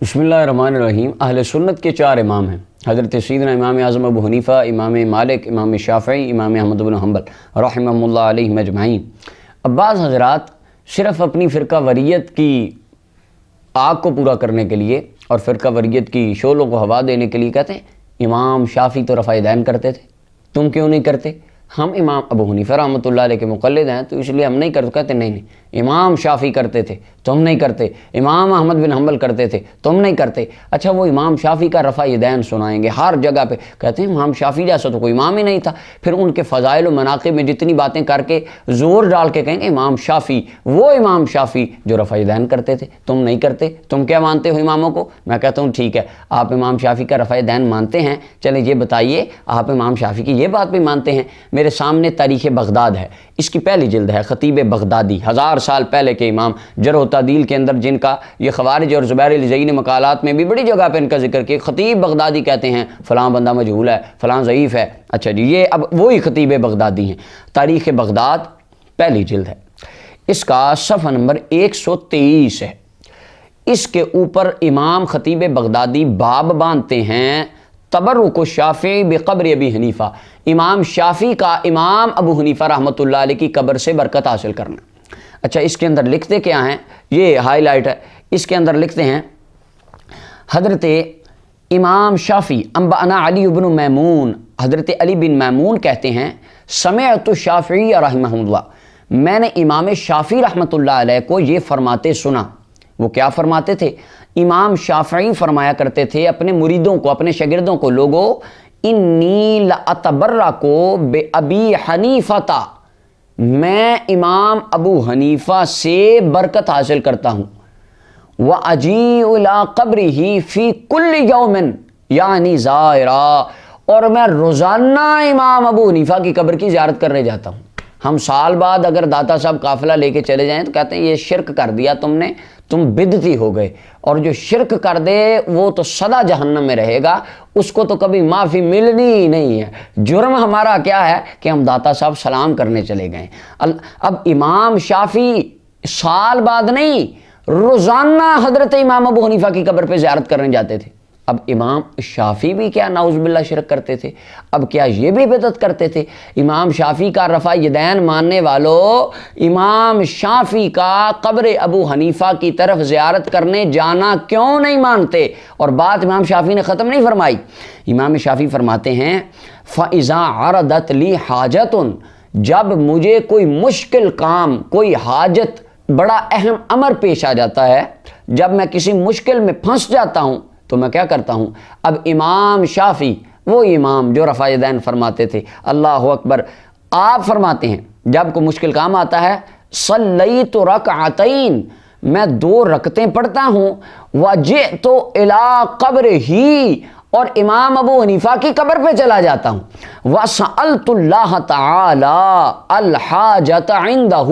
بسم اللہ الرحمن الرحیم۔ اہل سنت کے چار امام ہیں، حضرت سیدنا امام اعظم ابو حنیفہ، امام مالک، امام شافعی، امام احمد بن حنبل رحمہ اللہ علیہ مجمعین۔ اب بعض حضرات صرف اپنی فرقہ وریت کی آگ کو پورا کرنے کے لیے اور فرقہ وریت کی شعلوں کو ہوا دینے کے لیے کہتے ہیں امام شافعی تو رفع دین کرتے تھے، تم کیوں نہیں کرتے؟ ہم امام ابو حنیفہ رحمۃ اللہ علیہ کے مقلد ہیں تو اس لیے ہم نہیں کرتے۔ کہتے نہیں امام شافعی کرتے تھے تم نہیں کرتے، امام احمد بن حنبل کرتے تھے تم نہیں کرتے۔ اچھا وہ امام شافعی کا رفع دین سنائیں گے ہر جگہ پہ، کہتے ہیں امام شافعی جیسا تو کوئی امام ہی نہیں تھا۔ پھر ان کے فضائل و مناقب میں جتنی باتیں کر کے زور ڈال کے کہیں گے امام شافعی، وہ امام شافعی جو رفع دین کرتے تھے تم نہیں کرتے، تم کیا مانتے ہو اماموں کو؟ میں کہتا ہوں ٹھیک ہے، آپ امام شافعی کا رفع دین مانتے ہیں، چلیں یہ بتائیے آپ امام شافعی کی یہ بات بھی مانتے ہیں؟ میرے سامنے تاریخ بغداد ہے، اس کی پہلی جلد ہے، خطیب بغدادی 1000 سال پہلے کے امام، جرح و تعدیل کے اندر جن کا یہ خوارج اور زبیر الجئی نے مقالات میں بھی بڑی جگہ پہ ان کا ذکر کیا۔ خطیب بغدادی کہتے ہیں فلاں بندہ مجہول ہے، فلاں ضعیف ہے۔ اچھا جی، یہ اب وہی خطیب بغدادی ہیں۔ تاریخ بغداد پہلی جلد ہے، اس کا صفحہ نمبر 123 ہے۔ اس کے اوپر امام خطیب بغدادی باب باندھتے ہیں تبرک الشافعی بقبر ابی حنیفہ، امام شافعی کا امام ابو حنیفہ رحمۃ اللہ علیہ کی قبر سے برکت حاصل کرنا۔ اچھا اس کے اندر لکھتے کیا ہیں؟ یہ ہائی لائٹ ہے، اس کے اندر لکھتے ہیں حضرت امام شافعی انبأنا علی بن میمون، حضرت علی بن میمون کہتے ہیں سمعت الشافعی رحمہ اللہ، میں نے امام شافعی رحمۃ اللہ علیہ کو یہ فرماتے سنا۔ وہ کیا فرماتے تھے؟ امام شافعی فرمایا کرتے تھے اپنے مریدوں کو، اپنے شاگردوں کو، لوگوں انی لاتبرک بابی حنیفہ، میں امام ابو حنیفہ سے برکت حاصل کرتا ہوں، واجیء الی قبرہ فی کل یوم یعنی زائرا، اور میں روزانہ امام ابو حنیفہ کی قبر کی زیارت کرنے جاتا ہوں۔ ہم سال بعد اگر داتا صاحب قافلہ لے کے چلے جائیں تو کہتے ہیں یہ شرک کر دیا تم نے، تم بدعتی ہو گئے، اور جو شرک کر دے وہ تو سدا جہنم میں رہے گا، اس کو تو کبھی معافی ملنی ہی نہیں ہے۔ جرم ہمارا کیا ہے کہ ہم داتا صاحب سلام کرنے چلے گئے۔ اب امام شافعی سال بعد نہیں، روزانہ حضرت امام ابو حنیفہ کی قبر پہ زیارت کرنے جاتے تھے۔ اب امام شافعی بھی کیا نعوذ باللہ شرک کرتے تھے؟ اب کیا یہ بھی بدعت کرتے تھے؟ امام شافعی کا رفع یدین ماننے والوں، امام شافعی کا قبر ابو حنیفہ کی طرف زیارت کرنے جانا کیوں نہیں مانتے؟ اور بات امام شافعی نے ختم نہیں فرمائی۔ امام شافعی فرماتے ہیں فَإِذَا عَرَضَتْ لِي حَاجَةٌ، جب مجھے کوئی مشکل کام، کوئی حاجت، بڑا اہم امر پیش آ جاتا ہے، جب میں کسی مشکل میں پھنس جاتا ہوں تو میں کیا کرتا ہوں؟ اب امام شافعی وہ امام جو رفع دین فرماتے تھے، اللہ اکبر، آپ فرماتے ہیں جب کوئی مشکل کام آتا ہے صلیت رکعتین، میں 2 رکعتیں پڑھتا ہوں، وجئت الی قبرہ، اور امام ابو حنیفہ کی قبر پہ چلا جاتا ہوں، وسألت اللہ تعالی الحاجۃ عندہ،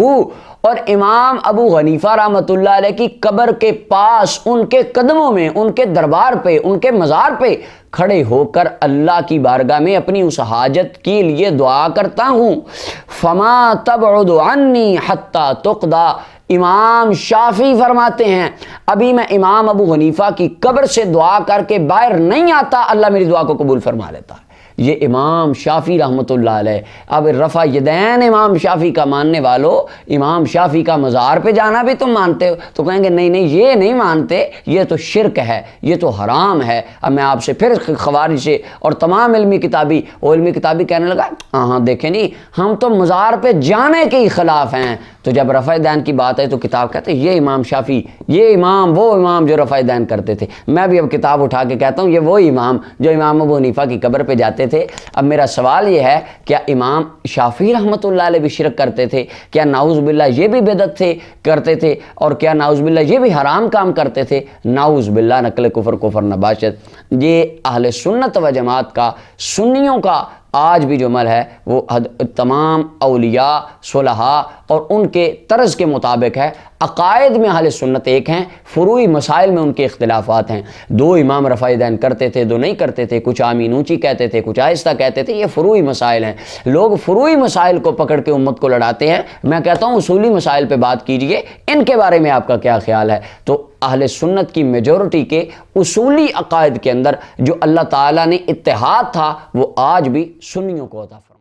اور امام ابو حنیفہ رحمۃ اللہ علیہ کی قبر کے پاس، ان کے قدموں میں، ان کے دربار پہ، ان کے مزار پہ کھڑے ہو کر اللہ کی بارگاہ میں اپنی اس حاجت کے لیے دعا کرتا ہوں۔ فما تبعد عنی حتی تقضی، امام شافعی فرماتے ہیں ابھی میں امام ابو حنیفہ کی قبر سے دعا کر کے باہر نہیں آتا، اللہ میری دعا کو قبول فرما لیتا ہے۔ یہ امام شافعی رحمۃ اللہ علیہ۔ اب رفع یدین امام شافعی کا ماننے والوں، امام شافعی کا مزار پہ جانا بھی تم مانتے ہو تو کہیں گے نہیں یہ نہیں مانتے، یہ تو شرک ہے، یہ تو حرام ہے۔ اب میں آپ سے پھر خوارج سے اور تمام علمی کتابی کہنے لگا ہاں دیکھیں نہیں، ہم تو مزار پہ جانے کے ہی خلاف ہیں۔ تو جب رفع دین کی بات ہے تو کتاب کہتے ہیں یہ امام شافعی، یہ امام وہ امام جو رفع دین کرتے تھے۔ میں بھی اب کتاب اٹھا کے کہتا ہوں یہ وہ امام جو امام ابو حنیفہ کی قبر پہ جاتے تھے۔ اب میرا سوال یہ ہے کیا امام شافعی رحمۃ اللہ علیہ بھی شرک کرتے تھے؟ کیا نعوذ باللہ یہ بھی بدعت کرتے تھے؟ اور کیا نعوذ باللہ یہ بھی حرام کام کرتے تھے؟ نعوذ باللہ، نقل کفر نباشت۔ یہ اہل سنت و جماعت کا، سنیوں کا آج بھی جو عمل ہے وہ تمام اولیاء، صلحاء اور ان کے طرز کے مطابق ہے۔ عقائد میں اہل سنت ایک ہیں، فروعی مسائل میں ان کے اختلافات ہیں۔ دو امام رفع دین کرتے تھے، دو نہیں کرتے تھے، کچھ آمین اونچی کہتے تھے، کچھ آہستہ کہتے تھے، یہ فروعی مسائل ہیں۔ لوگ فروعی مسائل کو پکڑ کے امت کو لڑاتے ہیں، میں کہتا ہوں اصولی مسائل پہ بات کیجئے، ان کے بارے میں آپ کا کیا خیال ہے؟ تو اہل سنت کی میجورٹی کے اصولی عقائد کے اندر جو اللہ تعالیٰ نے اتحاد تھا وہ آج بھی سنیوں کو عطا فرمایا۔